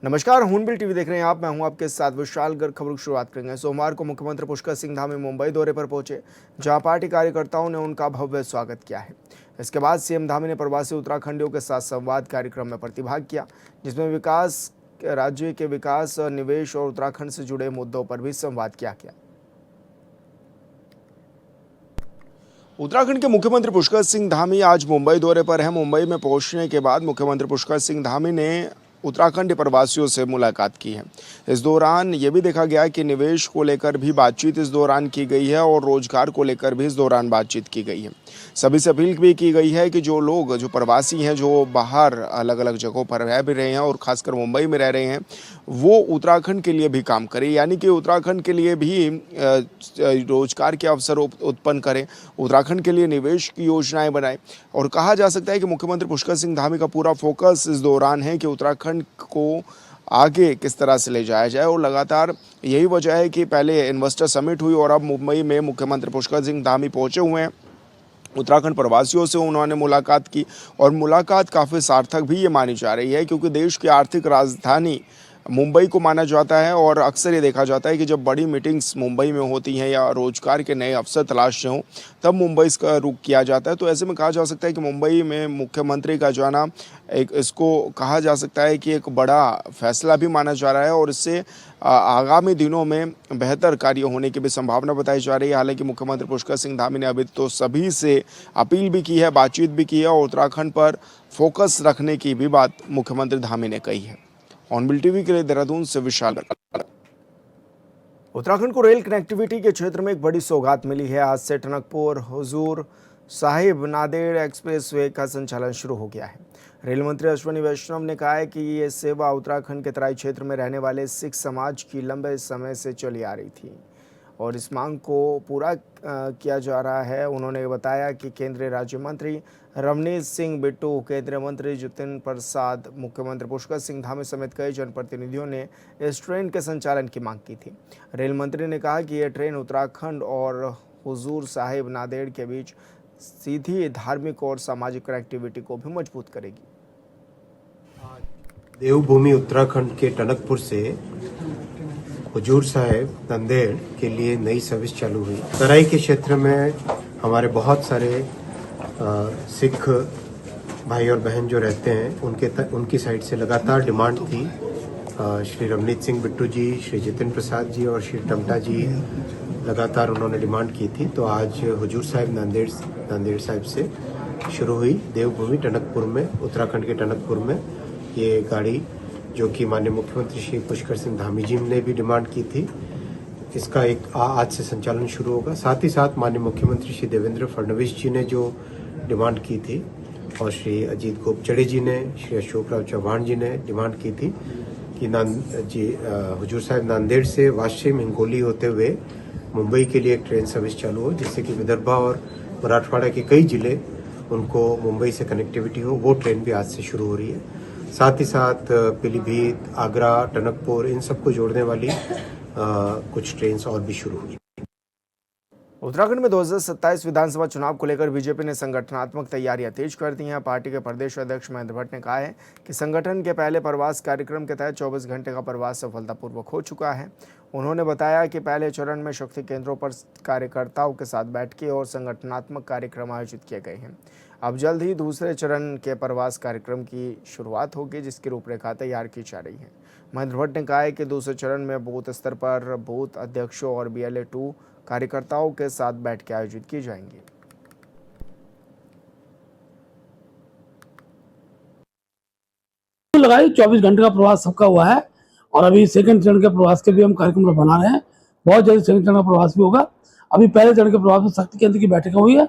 नमस्कार, हूनबिल टीवी देख रहे हैं आप। मैं हूं आपके साथ विशाल गर्ग। खबरों की शुरुआत करेंगे। सोमवार को मुख्यमंत्री पुष्कर सिंह धामी मुंबई दौरे पर पहुंचे, जहां पार्टी कार्यकर्ताओं ने उनका भव्य स्वागत किया है। इसके बाद सीएम धामी ने प्रवासी उत्तराखंडियों के साथ संवाद कार्यक्रम में प्रतिभाग किया, जिसमें विकास, राज्य के विकास, निवेश और उत्तराखंड से जुड़े मुद्दों पर भी संवाद किया गया। उत्तराखंड के मुख्यमंत्री पुष्कर सिंह धामी आज मुंबई दौरे पर हैं। मुंबई में पहुंचने के बाद मुख्यमंत्री पुष्कर सिंह धामी ने उत्तराखंड प्रवासियों से मुलाकात की है। इस दौरान ये भी देखा गया कि निवेश को लेकर भी बातचीत इस दौरान की गई है और रोजगार को लेकर भी इस दौरान बातचीत की गई है। सभी से अपील भी की गई है कि जो लोग, जो प्रवासी हैं, जो बाहर अलग अलग जगहों पर रह भी रहे हैं और खासकर मुंबई में रह रहे हैं, वो उत्तराखंड के लिए भी काम करें, यानी कि उत्तराखंड के लिए भी रोजगार के अवसर उत्पन्न करें, उत्तराखंड के लिए निवेश की योजनाएं बनाएं। और कहा जा सकता है कि मुख्यमंत्री पुष्कर सिंह धामी का पूरा फोकस इस दौरान है कि उत्तराखंड को आगे किस तरह से ले जाया जाए। और लगातार यही वजह है कि पहले इन्वेस्टर समिट हुई और अब मुंबई में मुख्यमंत्री पुष्कर सिंह धामी पहुंचे हुए हैं। उत्तराखंड प्रवासियों से उन्होंने मुलाकात की और मुलाकात काफ़ी सार्थक भी ये मानी जा रही है, क्योंकि देश की आर्थिक राजधानी मुंबई को माना जाता है और अक्सर ये देखा जाता है कि जब बड़ी मीटिंग्स मुंबई में होती हैं या रोजगार के नए अवसर तलाशने हों, तब मुंबई इसका रुख किया जाता है। तो ऐसे में कहा जा सकता है कि मुंबई में मुख्यमंत्री का जाना, एक इसको कहा जा सकता है कि एक बड़ा फैसला भी माना जा रहा है और इससे आगामी दिनों में बेहतर कार्य होने की भी संभावना बताई जा रही है। हालांकि मुख्यमंत्री पुष्कर सिंह धामी ने अभी तो सभी से अपील भी की है, बातचीत भी की है और उत्तराखंड पर फोकस रखने की भी बात मुख्यमंत्री धामी ने कही है। हूनबिल टीवी के लिए देहरादून से विशाल। उत्तराखंड को रेल कनेक्टिविटी के क्षेत्र में एक बड़ी सौगात मिली है। आज से टनकपुर हुजूर साहिब नांदेड़ एक्सप्रेसवे का संचालन शुरू हो गया है। रेल मंत्री अश्विनी वैष्णव ने कहा है कि ये सेवा उत्तराखंड के तराई क्षेत्र में रहने वाले सिख समाज की लंबे समय से चली आ रही थी और इस मांग को पूरा किया जा रहा है। उन्होंने बताया कि केंद्रीय राज्य मंत्री रवनीत सिंह बिट्टू, केंद्रीय मंत्री जितिन प्रसाद, मुख्यमंत्री पुष्कर सिंह धामी समेत कई जनप्रतिनिधियों ने इस ट्रेन के संचालन की मांग की थी। रेल मंत्री ने कहा कि यह ट्रेन उत्तराखंड और हुजूर साहिब नांदेड़ के बीच सीधी धार्मिक और सामाजिक कनेक्टिविटी को भी मजबूत करेगी। देवभूमि उत्तराखंड के टनकपुर से हुजूर साहिब नांदेड़ के लिए नई सर्विस चालू हुई। तराई के क्षेत्र में हमारे बहुत सारे सिख भाई और बहन जो रहते हैं, उनकी साइड से लगातार डिमांड थी। श्री रवनीत सिंह बिट्टू जी, श्री जितिन प्रसाद जी और श्री टमटा जी लगातार उन्होंने डिमांड की थी। तो आज हुजूर साहिब नांदेड़ साहिब से शुरू हुई देवभूमि टनकपुर में, उत्तराखंड के टनकपुर में ये गाड़ी, जो कि माननीय मुख्यमंत्री श्री पुष्कर सिंह धामी जी ने भी डिमांड की थी। इसका आज से संचालन शुरू होगा। साथ ही साथ माननीय मुख्यमंत्री श्री देवेंद्र फडणवीस जी ने जो डिमांड की थी और श्री अजीत गोपचड़े जी ने, श्री अशोक राव चौहान जी ने डिमांड की थी कि हुजूर साहिब नांदेड़ से वाशिम हिंगोली होते हुए मुंबई के लिए एक ट्रेन सर्विस चालू हो, जिससे कि विदर्भा और मराठवाड़ा के कई जिले उनको मुंबई से कनेक्टिविटी हो। वो ट्रेन भी आज से शुरू हो रही है। साथ ही साथ पीलीभीत, आगरा, टनकपुर, इन सबको जोड़ने वाली कुछ ट्रेन और भी शुरू हुई। उत्तराखंड में 2027 विधानसभा चुनाव को लेकर बीजेपी ने संगठनात्मक तैयारियां तेज कर दी हैं। पार्टी के प्रदेश अध्यक्ष महेंद्र भट्ट ने कहा है कि संगठन के पहले प्रवास कार्यक्रम के तहत 24 घंटे का प्रवास सफलतापूर्वक हो चुका है। उन्होंने बताया कि पहले चरण में शक्ति केंद्रों पर कार्यकर्ताओं के साथ बैठकें और संगठनात्मक कार्यक्रम आयोजित किए गए हैं। अब जल्द ही दूसरे चरण के प्रवास कार्यक्रम की शुरुआत होगी, जिसकी रूपरेखा तैयार की जा रही है। महेंद्र भट्ट ने कहा है कि दूसरे चरण में बूथ स्तर पर बूथ अध्यक्षों और BLA-2 कार्यकर्ताओं के साथ बैठकें आयोजित की जाएंगी। लगाई 24 घंटे का प्रवास सबका हुआ है और अभी सेकंड चरण के प्रवास के भी हम कार्यक्रम बना रहे हैं। बहुत जल्द सेकंड चरण का प्रवास भी होगा। अभी पहले चरण के प्रवास में शक्ति केंद्र की बैठक हुई है।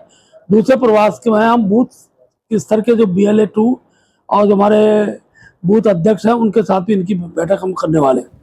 दूसरे प्रवास के में हम बूथ स्तर के जो BLA-2 और जो हमारे बूथ अध्यक्ष हैं, उनके साथ भी इनकी बैठक हम करने वाले हैं।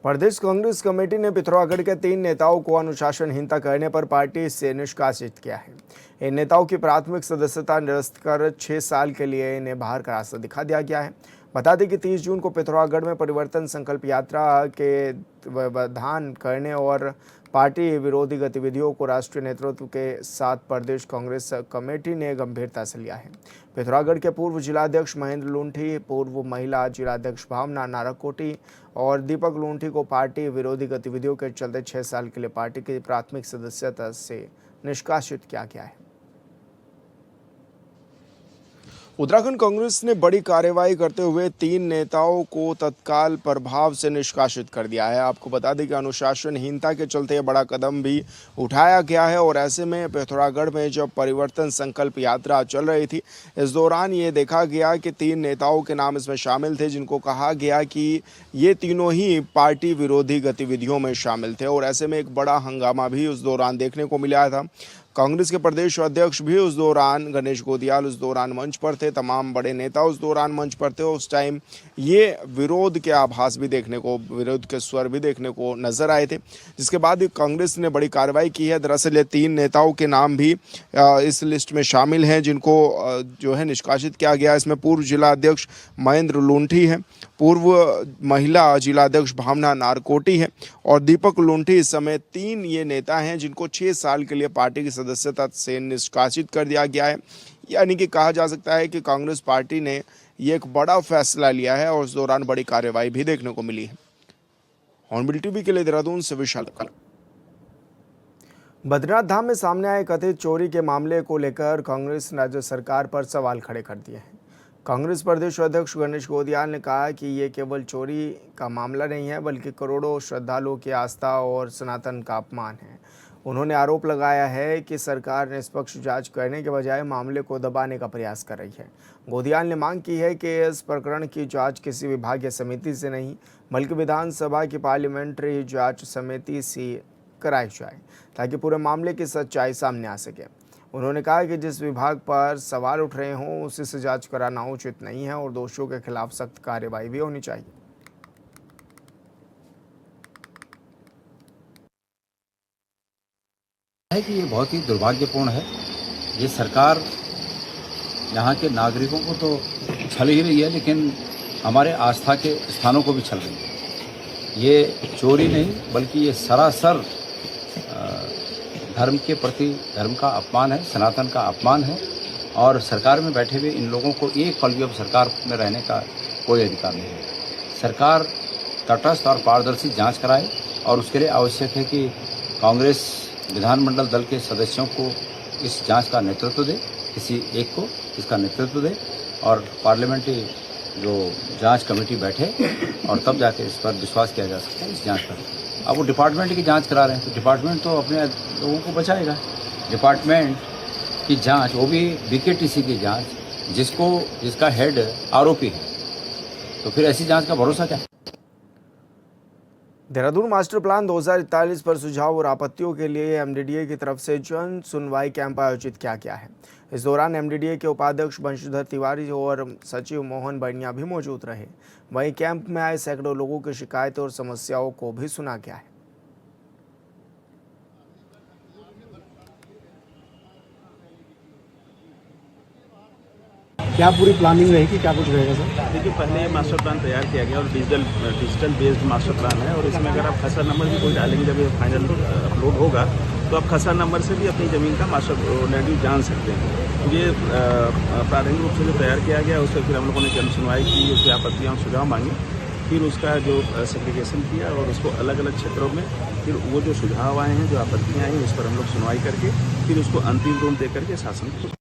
प्रदेश कांग्रेस कमेटी ने पिथौरागढ़ के 3 नेताओं को अनुशासनहीनता करने पर पार्टी से निष्कासित किया है। इन नेताओं की प्राथमिक सदस्यता निरस्त कर 6 साल के लिए इन्हें बाहर का रास्ता दिखा दिया गया है। बता दें कि 30 जून को पिथौरागढ़ में परिवर्तन संकल्प यात्रा के व्यवधान करने और पार्टी विरोधी गतिविधियों को राष्ट्रीय नेतृत्व के साथ प्रदेश कांग्रेस कमेटी ने गंभीरता से लिया है। पिथौरागढ़ के पूर्व जिलाध्यक्ष महेंद्र लूंठी, पूर्व महिला जिलाध्यक्ष भावना नारकोटी और दीपक लूंठी को पार्टी विरोधी गतिविधियों के चलते 6 साल के लिए पार्टी की प्राथमिक सदस्यता से निष्कासित किया गया है। उत्तराखंड कांग्रेस ने बड़ी कार्रवाई करते हुए 3 नेताओं को तत्काल प्रभाव से निष्कासित कर दिया है। आपको बता दें कि अनुशासनहीनता के चलते यह बड़ा कदम भी उठाया गया है और ऐसे में पिथौरागढ़ में जब परिवर्तन संकल्प यात्रा चल रही थी, इस दौरान ये देखा गया कि 3 नेताओं के नाम इसमें शामिल थे, जिनको कहा गया कि ये तीनों ही पार्टी विरोधी गतिविधियों में शामिल थे और ऐसे में एक बड़ा हंगामा भी उस दौरान देखने को मिला था। कांग्रेस के प्रदेश अध्यक्ष भी उस दौरान, गणेश गोदियाल उस दौरान मंच पर थे, तमाम बड़े नेता उस दौरान मंच पर थे। उस टाइम ये विरोध के आभास भी देखने को, विरोध के स्वर भी देखने को नजर आए थे, जिसके बाद कांग्रेस ने बड़ी कार्रवाई की है। दरअसल ये 3 नेताओं के नाम भी इस लिस्ट में शामिल हैं, जिनको जो है निष्कासित किया गया। इसमें पूर्व जिला अध्यक्ष महेंद्र लूंठी है, पूर्व महिला जिलाध्यक्ष भावना नारकोटी है और दीपक लूंठी समेत 3 ये नेता हैं जिनको 6 साल के लिए पार्टी की सदस्यता से निष्कासित कर दिया गया है। यानी कि कहा जा सकता है कि कांग्रेस पार्टी ने ये एक बड़ा फैसला लिया है और उस दौरान बड़ी कार्रवाई भी देखने को मिली है। हॉर्नबिल टीवी के लिए देहरादून से विशाल। बद्रीनाथ धाम में सामने आए कथित चोरी के मामले को लेकर कांग्रेस ने राज्य सरकार पर सवाल खड़े कर दिए हैं। कांग्रेस प्रदेश अध्यक्ष गणेश गोदियाल ने कहा कि ये केवल चोरी का मामला नहीं है, बल्कि करोड़ों श्रद्धालुओं की आस्था और सनातन का अपमान है। उन्होंने आरोप लगाया है कि सरकार निष्पक्ष जांच करने के बजाय मामले को दबाने का प्रयास कर रही है। गोदियाल ने मांग की है कि इस प्रकरण की जांच किसी विभागीय समिति से नहीं, बल्कि विधानसभा की पार्लियामेंट्री जांच समिति से कराई जाए, ताकि पूरे मामले की सच्चाई सामने आ सके। उन्होंने कहा कि जिस विभाग पर सवाल उठ रहे हों उसी से जांच कराना उचित नहीं है और दोषियों के खिलाफ सख्त कार्रवाई भी होनी चाहिए। है कि ये बहुत ही दुर्भाग्यपूर्ण है। ये सरकार यहाँ के नागरिकों को तो छल ही रही है, लेकिन हमारे आस्था के स्थानों को भी छल रही है। ये चोरी नहीं, बल्कि ये सरासर धर्म के प्रति धर्म का अपमान है, सनातन का अपमान है और सरकार में बैठे हुए इन लोगों को एक पल भी अब सरकार में रहने का कोई अधिकार नहीं है। सरकार तटस्थ और पारदर्शी जांच कराए और उसके लिए आवश्यक है कि कांग्रेस विधानमंडल दल के सदस्यों को इस जांच का नेतृत्व दे, किसी एक को इसका नेतृत्व दे और पार्लियामेंट्री जो जांच कमेटी बैठे और तब जाके इस पर विश्वास किया जा सकता है इस जांच पर। अब वो डिपार्टमेंट की जांच करा रहे हैं तो डिपार्टमेंट तो अपने लोगों को बचाएगा। डिपार्टमेंट की जांच, वो भी बीकेटीसी की जांच, जिसका हेड आरोपी है, तो फिर ऐसी जांच का भरोसा क्या? देहरादून मास्टर प्लान 2041 पर सुझाव और आपत्तियों के लिए एमडीडीए की तरफ से जन सुनवाई कैंप आयोजित किया गया है। इस दौरान एमडीडीए के उपाध्यक्ष बंशीधर तिवारी और सचिव मोहन बनिया भी मौजूद रहे। वहीं कैंप में आए सैकड़ों लोगों की शिकायतों और समस्याओं को भी सुना गया है। क्या पूरी प्लानिंग रहेगी, क्या कुछ रहेगा सर? देखिए, पहले मास्टर प्लान तैयार किया गया और डिजिटल बेस्ड मास्टर प्लान है और इसमें अगर आप खसरा नंबर भी कोई डालेंगे जब ये फाइनल अपलोड होगा तो आप खसरा नंबर से भी अपनी ज़मीन का मास्टर लैंड यूज जान सकते हैं। ये प्रारंभिक रूप से जो तैयार किया गया उस पर फिर हम लोगों ने जन सुनवाई की, उसकी आपत्तियाँ और सुझाव मांगे, फिर उसका जो सेग्रीगेशन किया और उसको अलग अलग क्षेत्रों में फिर वो जो सुझाव आए हैं, जो आपत्तियाँ आई, उस पर हम लोग सुनवाई करके फिर उसको अंतिम रूप दे करके शासन को।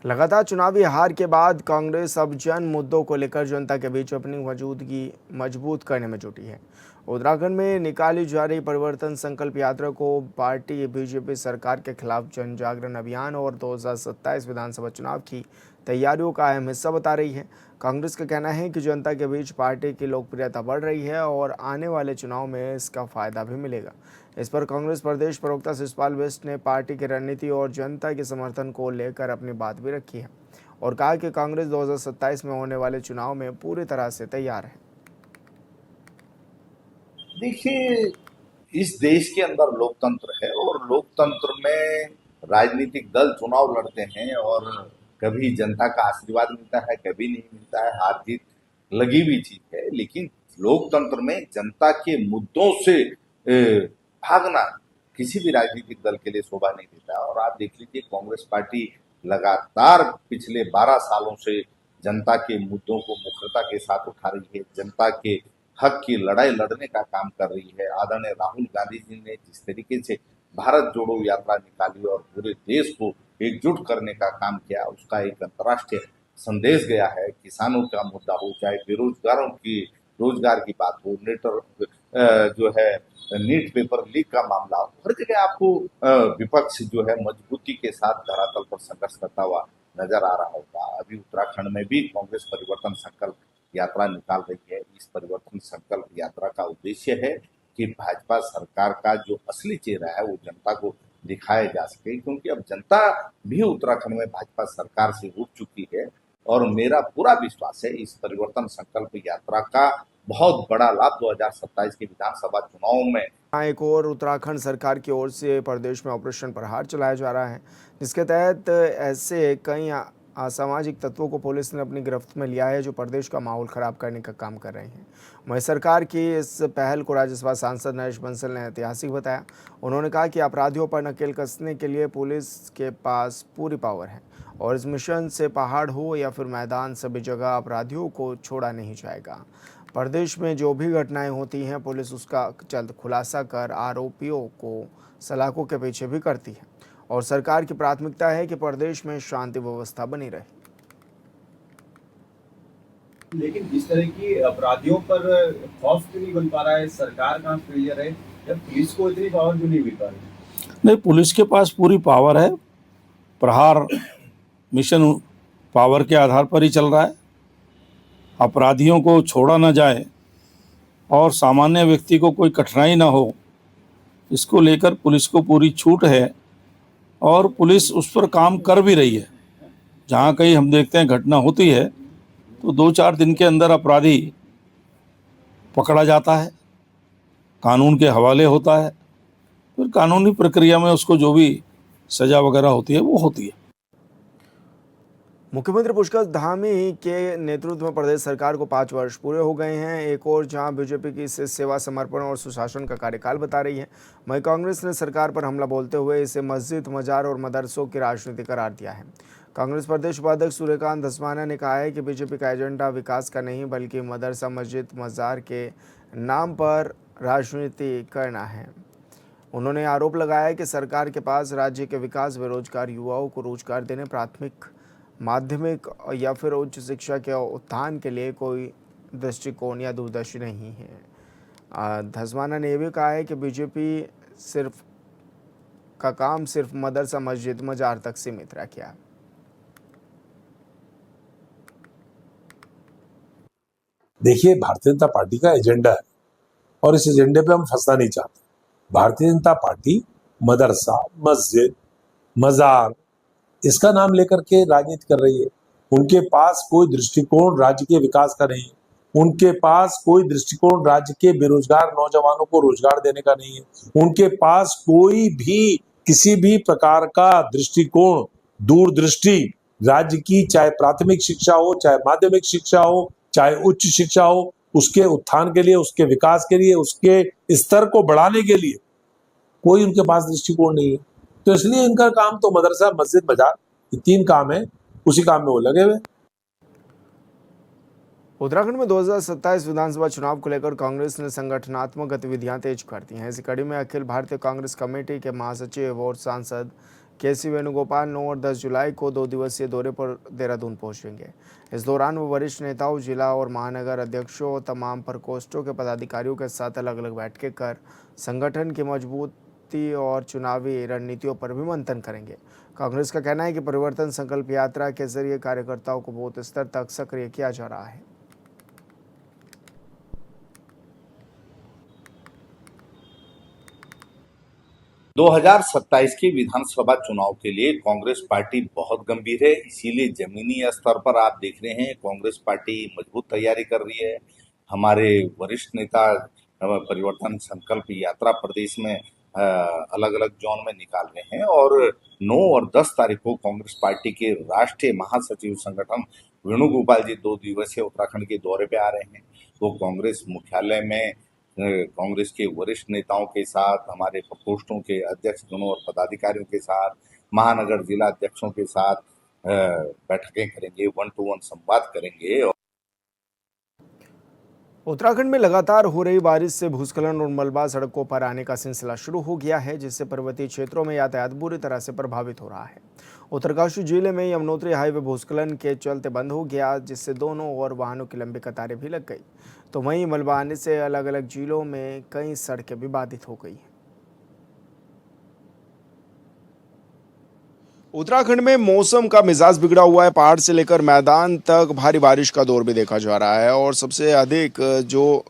लगातार चुनावी हार के बाद कांग्रेस अब जन मुद्दों को लेकर जनता के बीच अपनी मौजूदगी मजबूत करने में जुटी है। उत्तराखंड में निकाली जा रही परिवर्तन संकल्प यात्रा को पार्टी बीजेपी सरकार के खिलाफ जन जागरण अभियान और 2027 विधानसभा चुनाव की तैयारियों का अहम हिस्सा बता रही है। कांग्रेस का कहना है कि जनता के बीच पार्टी की लोकप्रियता बढ़ रही है और आने वाले चुनाव में इसका फायदा भी मिलेगा। इस पर कांग्रेस प्रदेश प्रवक्ता शिषपाल बिष्ट ने पार्टी की रणनीति और जनता के समर्थन को लेकर अपनी बात भी रखी है और कहा कि कांग्रेस 2027 में होने वाले चुनाव में पूरी तरह से तैयार है। देखिए, इस देश के अंदर लोकतंत्र है और लोकतंत्र में राजनीतिक दल चुनाव लड़ते हैं और कभी जनता का आशीर्वाद मिलता है, कभी नहीं मिलता है, हार जीत लगी हुई चीज है। लेकिन लोकतंत्र में जनता के मुद्दों से भागना किसी भी राजनीतिक दल के लिए शोभा नहीं देता। और आप देख लीजिए, कांग्रेस पार्टी लगातार पिछले 12 सालों से जनता के मुद्दों को मुखरता के साथ उठा रही है, जनता के हक की लड़ाई लड़ने का काम कर रही है। आदरणीय राहुल गांधी जी ने जिस तरीके से भारत जोड़ो यात्रा निकाली और पूरे देश को एकजुट करने का काम किया, उसका एक अंतर्राष्ट्रीय संदेश गया है। किसानों का मुद्दा हो, चाहे बेरोजगारों की रोजगार की बात हो, जो है नीट पेपर लीक का मामला हो, हर जगह आपको विपक्ष जो है मजबूती के साथ धरातल पर संघर्ष करता हुआ नजर आ रहा होगा। अभी उत्तराखंड में भी कांग्रेस परिवर्तन संकल्प यात्रा निकाल रही है। इस परिवर्तन संकल्प यात्रा का उद्देश्य है कि भाजपा सरकार का जो असली चेहरा है वो जनता को दिखाया जा सके, क्योंकि अब जनता भी उत्तराखंड में भाजपा सरकार से उठ चुकी है। और मेरा पूरा विश्वास है इस परिवर्तन संकल्प यात्रा का बहुत बड़ा लाभ 2027 के विधानसभा चुनाव में। यहाँ एक और उत्तराखंड सरकार की ओर से प्रदेश में ऑपरेशन प्रहार चलाया जा रहा है, जिसके तहत ऐसे कई असामाजिक तत्वों को पुलिस ने अपनी गिरफ्त में लिया है जो प्रदेश का माहौल खराब करने का काम कर रहे हैं। वहीं सरकार की इस पहल को राज्यसभा सांसद नरेश बंसल ने ऐतिहासिक बताया। उन्होंने कहा कि अपराधियों पर नकेल कसने के लिए पुलिस के पास पूरी पावर है और इस मिशन से पहाड़ हो या फिर मैदान, सभी जगह अपराधियों को छोड़ा नहीं जाएगा। प्रदेश में जो भी घटनाएं होती हैं, पुलिस उसका जल्द खुलासा कर आरोपियों को सलाखों के पीछे भी करती है और सरकार की प्राथमिकता है कि प्रदेश में शांति व्यवस्था बनी रहे। लेकिन इस तरह की अपराधियों पर खौफ क्यों नहीं बन पा रहा है? सरकार कहाँ फेलियर है या पुलिस को इतनी पावर क्यों नहीं मिल पा रही? नहीं, पुलिस के पास पूरी पावर है। प्रहार मिशन पावर के आधार पर ही चल रहा है। अपराधियों को छोड़ा ना जाए और सामान्य व्यक्ति को कोई कठिनाई ना हो, इसको लेकर पुलिस को पूरी छूट है और पुलिस उस पर काम कर भी रही है। जहाँ कहीं हम देखते हैं घटना होती है तो 2-4 दिन के अंदर अपराधी पकड़ा जाता है, कानून के हवाले होता है, फिर कानूनी प्रक्रिया में उसको जो भी सज़ा वगैरह होती है वो होती है। मुख्यमंत्री पुष्कर धामी के नेतृत्व में प्रदेश सरकार को 5 वर्ष पूरे हो गए हैं। एक और जहां बीजेपी की इसे सेवा, समर्पण और सुशासन का कार्यकाल बता रही है, वहीं कांग्रेस ने सरकार पर हमला बोलते हुए इसे मस्जिद, मजार और मदरसों की राजनीति करार दिया है। कांग्रेस प्रदेश उपाध्यक्ष सूर्यकांत धस्माना ने कहा है कि बीजेपी का एजेंडा विकास का नहीं बल्कि मदरसा, मस्जिद, मजार के नाम पर राजनीति करना है। उन्होंने आरोप लगाया कि सरकार के पास राज्य के विकास, बेरोजगार युवाओं को रोजगार देने, प्राथमिक, माध्यमिक या फिर उच्च शिक्षा के उत्थान के लिए कोई दृष्टिकोण या दूरदर्शी नहीं है। धस्माना ने यह भी कहा है कि बीजेपी का काम सिर्फ मदरसा, मस्जिद, मजार तक सीमित रह गया। देखिए, भारतीय जनता पार्टी का एजेंडा है और इस एजेंडे पे हम फंसना नहीं चाहते। भारतीय जनता पार्टी मदरसा, मस्जिद, मजार इसका नाम लेकर के राजनीति कर रही है। उनके पास कोई दृष्टिकोण राज्य के विकास का नहीं है। उनके पास कोई दृष्टिकोण राज्य के बेरोजगार नौजवानों को रोजगार देने का नहीं है। उनके पास कोई भी किसी भी प्रकार का दृष्टिकोण, दूरदृष्टि राज्य की, चाहे प्राथमिक शिक्षा हो, चाहे माध्यमिक शिक्षा हो, चाहे उच्च शिक्षा हो, उसके उत्थान के लिए, उसके विकास के लिए, उसके स्तर को बढ़ाने के लिए कोई उनके पास दृष्टिकोण नहीं है। तो इसलिए इनका काम तो मदरसा, मस्जिद, बाजार, ये 3 काम है, उसी काम में वो लगे हुए। उत्तराखंड में 2027 विधानसभा चुनाव को लेकर कांग्रेस ने संगठनात्मक गतिविधियां तेज कर दी हैं। इसी कड़ी में अखिल भारतीय कांग्रेस कमेटी के महासचिव और सांसद केसी वेणुगोपाल 9 और 10 जुलाई को 2 दिवसीय दौरे पर देहरादून पहुंचेंगे। इस दौरान वो वरिष्ठ नेताओं, जिला और महानगर अध्यक्षों, तमाम प्रकोष्ठों के पदाधिकारियों के साथ अलग अलग बैठकें कर संगठन की मजबूती और चुनावी रणनीतियों पर भी मंथन करेंगे। कांग्रेस का कहना है कि परिवर्तन संकल्प यात्रा के जरिए कार्यकर्ताओं को बूथ स्तर तक सक्रिय किया जा रहा है। दो 2027 के विधानसभा चुनाव के लिए कांग्रेस पार्टी बहुत गंभीर है। इसीलिए जमीनी स्तर पर आप देख रहे हैं कांग्रेस पार्टी मजबूत तैयारी कर रही है। हमारे वरिष्ठ नेता परिवर्तन संकल्प यात्रा प्रदेश में अलग अलग जोन में निकाल रहे हैं और 9 और 10 तारीख को कांग्रेस पार्टी के राष्ट्रीय महासचिव संगठन वेणुगोपाल जी 2 दिवसीय उत्तराखंड के दौरे पे आ रहे हैं। वो कांग्रेस मुख्यालय में कांग्रेस के वरिष्ठ नेताओं के साथ, हमारे प्रकोष्ठों के अध्यक्षगणों और पदाधिकारियों के साथ, महानगर जिला अध्यक्षों के साथ बैठकें करेंगे, 1-to-1 संवाद करेंगे। उत्तराखंड में लगातार हो रही बारिश से भूस्खलन और मलबा सड़कों पर आने का सिलसिला शुरू हो गया है, जिससे पर्वतीय क्षेत्रों में यातायात बुरी तरह से प्रभावित हो रहा है। उत्तरकाशी जिले में यमुनोत्री हाईवे भूस्खलन के चलते बंद हो गया, जिससे दोनों ओर वाहनों की लंबी कतारें भी लग गई। तो वहीं मलबा आने से अलग अलग जिलों में कई सड़कें भी बाधित हो गई हैं। उत्तराखंड में मौसम का मिजाज बिगड़ा हुआ है। पहाड़ से लेकर मैदान तक भारी बारिश का दौर भी देखा जा रहा है और सबसे अधिक जो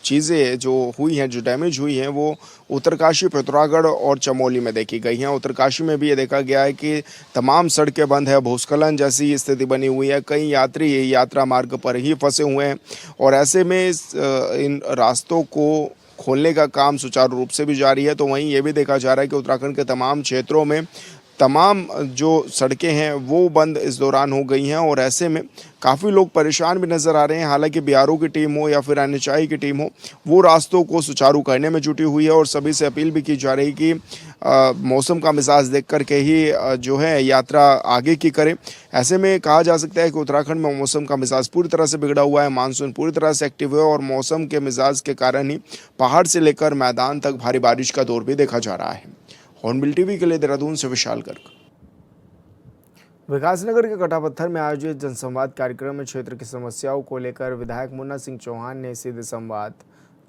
चीज़ें जो हुई हैं, जो डैमेज हुई हैं, वो उत्तरकाशी, पिथौरागढ़ और चमोली में देखी गई हैं। उत्तरकाशी में भी ये देखा गया है कि तमाम सड़कें बंद है, भूस्खलन जैसी स्थिति बनी हुई है। कई यात्री यात्रा मार्ग पर ही फंसे हुए हैं और ऐसे में इन रास्तों को खोलने का काम सुचारू रूप से भी जारी है। तो वहीं ये भी देखा जा रहा है कि उत्तराखंड के तमाम क्षेत्रों में तमाम जो सड़कें हैं वो बंद इस दौरान हो गई हैं और ऐसे में काफ़ी लोग परेशान भी नज़र आ रहे हैं। हालांकि बीआरओ की टीम हो या फिर एनएचआई की टीम हो, वो रास्तों को सुचारू करने में जुटी हुई है और सभी से अपील भी की जा रही कि मौसम का मिजाज देख कर के ही जो है यात्रा आगे की करें। ऐसे में कहा जा सकता है कि उत्तराखंड में मौसम का मिजाज पूरी तरह से बिगड़ा हुआ है। मानसून पूरी तरह से एक्टिव है और मौसम के मिजाज के कारण ही पहाड़ से लेकर मैदान तक भारी बारिश का दौर भी देखा जा रहा है। हॉर्नबिल टीवी के लिए देहरादून से विशाल गर्ग। विकासनगर के कटापत्थर में आयोजित जनसंवाद कार्यक्रम में क्षेत्र की समस्याओं को लेकर विधायक मुन्ना सिंह चौहान ने सीधे संवाद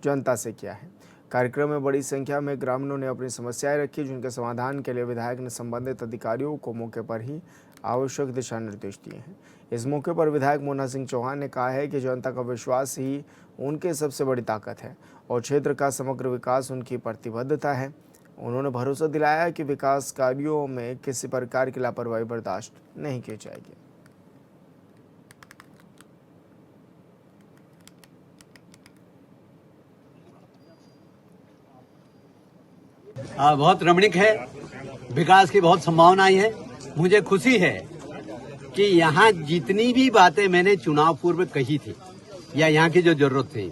जनता से किया है। कार्यक्रम में बड़ी संख्या में ग्रामीणों ने अपनी समस्याएं रखी, जिनके समाधान के लिए विधायक ने संबंधित अधिकारियों को मौके पर ही आवश्यक दिशा निर्देश दिए हैं। इस मौके पर विधायक मुन्ना सिंह चौहान ने कहा है कि जनता का विश्वास ही उनके सबसे बड़ी ताकत है और क्षेत्र का समग्र विकास उनकी प्रतिबद्धता है। उन्होंने भरोसा दिलाया कि विकास कार्यों में किसी प्रकार की लापरवाही बर्दाश्त नहीं की जाएगी। बहुत रमणीक है, विकास की बहुत संभावनाएं है। मुझे खुशी है कि यहाँ जितनी भी बातें मैंने चुनाव पूर्व कही थी या यहाँ की जो जरूरत थी,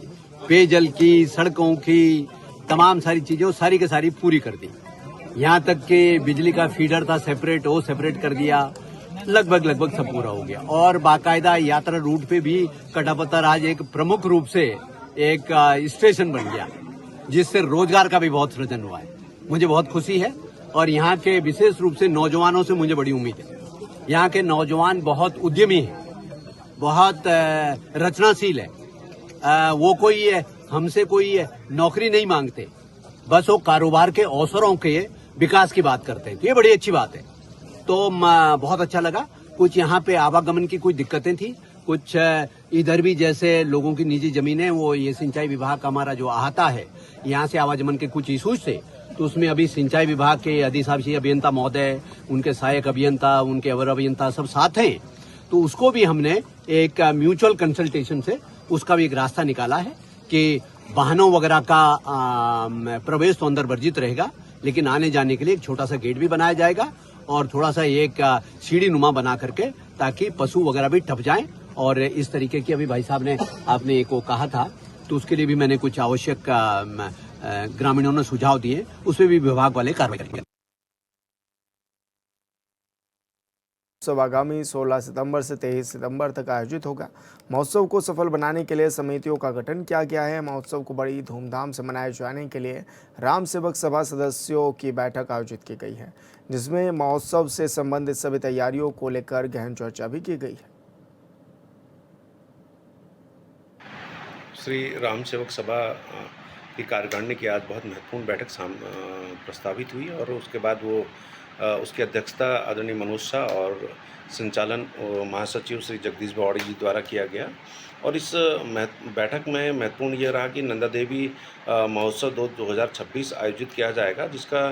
पेयजल की, सड़कों की, तमाम सारी चीजें सारी की सारी पूरी कर दी। यहाँ तक कि बिजली का फीडर था सेपरेट, वो सेपरेट कर दिया। लगभग सब पूरा हो गया और बाकायदा यात्रा रूट पे भी कटापत्थर आज एक प्रमुख रूप से एक स्टेशन बन गया, जिससे रोजगार का भी बहुत सृजन हुआ है। मुझे बहुत खुशी है और यहाँ के विशेष रूप से नौजवानों से मुझे बड़ी उम्मीद है। यहाँ के नौजवान बहुत उद्यमी हैं, बहुत रचनाशील है। वो कोई हमसे कोई नौकरी नहीं मांगते, बस वो कारोबार के अवसरों के विकास की बात करते हैं। तो ये बड़ी अच्छी बात है। तो बहुत अच्छा लगा। कुछ यहाँ पे आवागमन की कुछ दिक्कतें थी, कुछ इधर भी जैसे लोगों की निजी जमीनें, वो ये सिंचाई विभाग का हमारा जो अहाता है, यहाँ से आवागमन के कुछ इशूज थे। तो उसमें अभी सिंचाई विभाग के अधिशासी अभियंता महोदय, उनके सहायक अभियंता, उनके अवर अभियंता सब साथ हैं। तो उसको भी हमने एक म्यूचुअल कंसल्टेशन से उसका भी एक रास्ता निकाला है कि वाहनों वगैरह का प्रवेश तो अंदर वर्जित रहेगा, लेकिन आने जाने के लिए एक छोटा सा गेट भी बनाया जाएगा और थोड़ा सा एक सीढ़ी नुमा बना करके, ताकि पशु वगैरह भी टप जाएं। और इस तरीके की अभी भाई साहब ने आपने एक को कहा था, तो उसके लिए भी मैंने कुछ आवश्यक ग्रामीणों ने सुझाव दिए, उसमें भी विभाग वाले कार्रवाई करेंगे। महोत्सव आगामी 16 सितंबर से 23 सितंबर तक आयोजित होगा। महोत्सव को सफल बनाने के लिए समितियों का गठन किया गया है। महोत्सव को बड़ी धूमधाम से मनाए जाने के लिए राम सेवक सभा सदस्यों की बैठक आयोजित की गई है, जिसमें महोत्सव से संबंधित सभी तैयारियों को लेकर गहन चर्चा भी की गई है। श्री राम सेवक सभा की कार्यकारिणी की आज बहुत महत्वपूर्ण बैठक प्रस्तावित हुई और उसके बाद वो उसकी अध्यक्षता आदरणीय मनोज शाह और संचालन महासचिव श्री जगदीश बावड़ी जी द्वारा किया गया। और इस बैठक में महत्वपूर्ण ये रहा कि नंदा देवी महोत्सव 2026 आयोजित किया जाएगा, जिसका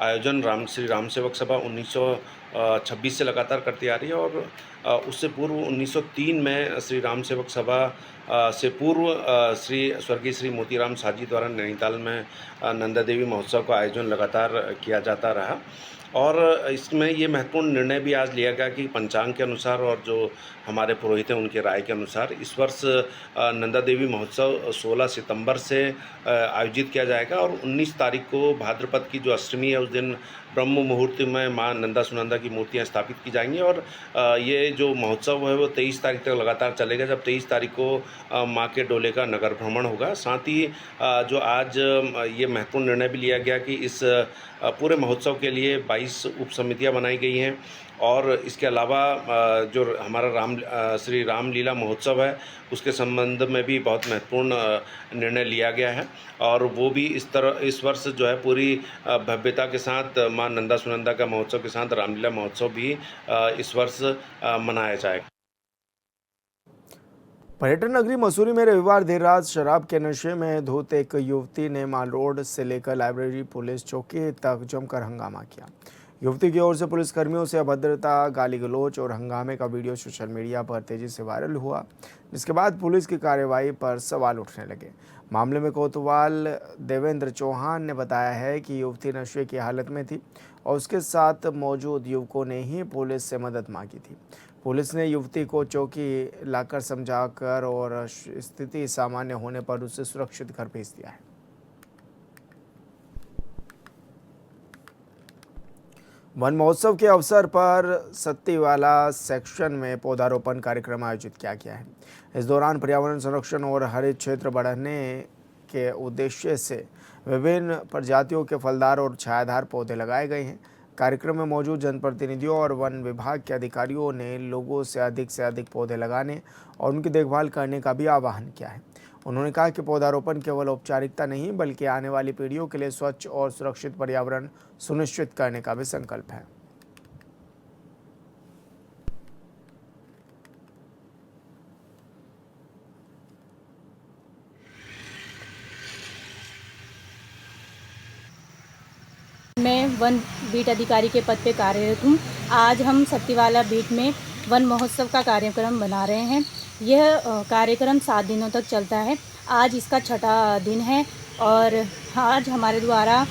आयोजन श्री राम सेवक सभा 1926 से लगातार करती आ रही है। और उससे पूर्व 1903 में श्री राम सेवक सभा से पूर्व स्वर्गीय श्री मोतीराम साजी द्वारा नैनीताल में नंदा देवी महोत्सव का आयोजन लगातार किया जाता रहा। और इसमें ये महत्वपूर्ण निर्णय भी आज लिया गया कि पंचांग के अनुसार और जो हमारे पुरोहित हैं उनके राय के अनुसार इस वर्ष नंदा देवी महोत्सव 16 सितंबर से आयोजित किया जाएगा। और 19 तारीख को भाद्रपद की जो अष्टमी है उस दिन ब्रह्म मुहूर्त में माँ नंदा सुनंदा की मूर्तियाँ स्थापित की जाएंगी। और ये जो महोत्सव है वो 23 तारीख तक लगातार चलेगा, जब 23 तारीख को माँ के डोले का नगर भ्रमण होगा। साथ ही जो आज ये महत्वपूर्ण निर्णय भी लिया गया कि इस पूरे महोत्सव के लिए 22 उप समितियाँ बनाई गई हैं। और इसके अलावा जो हमारा श्री रामलीला महोत्सव है उसके संबंध में भी बहुत महत्वपूर्ण निर्णय लिया गया है। और वो भी इस वर्ष जो है पूरी भव्यता के साथ मां नंदा सुनंदा का महोत्सव के साथ रामलीला महोत्सव भी इस वर्ष मनाया जाएगा। पर्यटन नगरी मसूरी में रविवार देर रात शराब के नशे में धुत एक युवती ने माल रोड से लेकर लाइब्रेरी पुलिस चौकी तक जमकर हंगामा किया। युवती की ओर से पुलिसकर्मियों से अभद्रता, गाली गलौज और हंगामे का वीडियो सोशल मीडिया पर तेजी से वायरल हुआ, जिसके बाद पुलिस की कार्रवाई पर सवाल उठने लगे। मामले में कोतवाल देवेंद्र चौहान ने बताया है कि युवती नशे की हालत में थी और उसके साथ मौजूद युवकों ने ही पुलिस से मदद मांगी थी। पुलिस ने युवती को चौकी लाकर समझाकर और स्थिति सामान्य होने पर उसे सुरक्षित घर भेज दिया है। वन महोत्सव के अवसर पर सत्तीवाला सेक्शन में पौधारोपण कार्यक्रम आयोजित किया गया है। इस दौरान पर्यावरण संरक्षण और हरित क्षेत्र बढ़ाने के उद्देश्य से विभिन्न प्रजातियों के फलदार और छायादार पौधे लगाए गए हैं। कार्यक्रम में मौजूद जनप्रतिनिधियों और वन विभाग के अधिकारियों ने लोगों से अधिक पौधे लगाने और उनकी देखभाल करने का भी आह्वान किया है। उन्होंने कहा कि पौधारोपण केवल औपचारिकता नहीं बल्कि आने वाली पीढ़ियों के लिए स्वच्छ और सुरक्षित पर्यावरण सुनिश्चित करने का भी संकल्प है। मैं वन बीट अधिकारी के पद पे कार्यरत हूँ। आज हम सत्तीवाला बीट में वन महोत्सव का कार्यक्रम बना रहे हैं। यह कार्यक्रम 7 दिनों तक चलता है। आज इसका 6ठा दिन है और आज हमारे द्वारा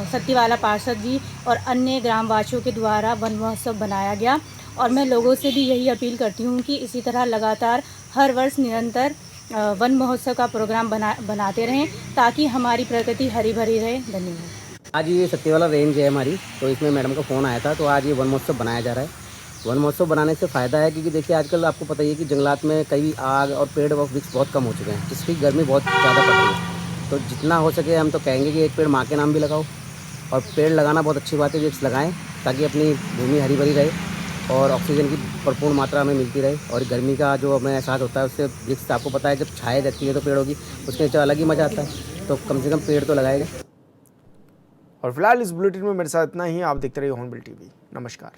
सत्तीवाला पार्षद जी और अन्य ग्रामवासियों के द्वारा वन महोत्सव बनाया गया। और मैं लोगों से भी यही अपील करती हूँ कि इसी तरह लगातार हर वर्ष निरंतर वन महोत्सव का प्रोग्राम बनाते रहें ताकि हमारी प्रकृति हरी भरी रहे। धन्यवाद। आज ये सत्तीवाला रेंज है हमारी, तो इसमें मैडम का फ़ोन आया था, तो आज ये वन महोत्सव बनाया जा रहा है। वन महोत्सव बनाने से फ़ायदा है क्योंकि देखिए आजकल आपको पता ही है कि जंगलात में कई आग और पेड़ व वृक्ष बहुत कम हो चुके हैं, जिसकी गर्मी बहुत ज़्यादा पड़ रही है। तो जितना हो सके हम तो कहेंगे कि एक पेड़ माँ के नाम भी लगाओ, और पेड़ लगाना बहुत अच्छी बात है, वृक्ष लगाएं ताकि अपनी भूमि हरी भरी रहे और ऑक्सीजन की भरपूर मात्रा में मिलती रहे। और गर्मी का जो हमें एहसास होता है उससे वृक्ष, आपको पता है जब छाए रहती है तो पेड़ों की, उसके नीचे अलग ही मज़ा आता है। तो कम से कम पेड़ तो लगाएगा। और फिलहाल इस बुलेटिन में मेरे साथ इतना ही। आप देखते रहिए हॉर्नबिल टीवी। नमस्कार।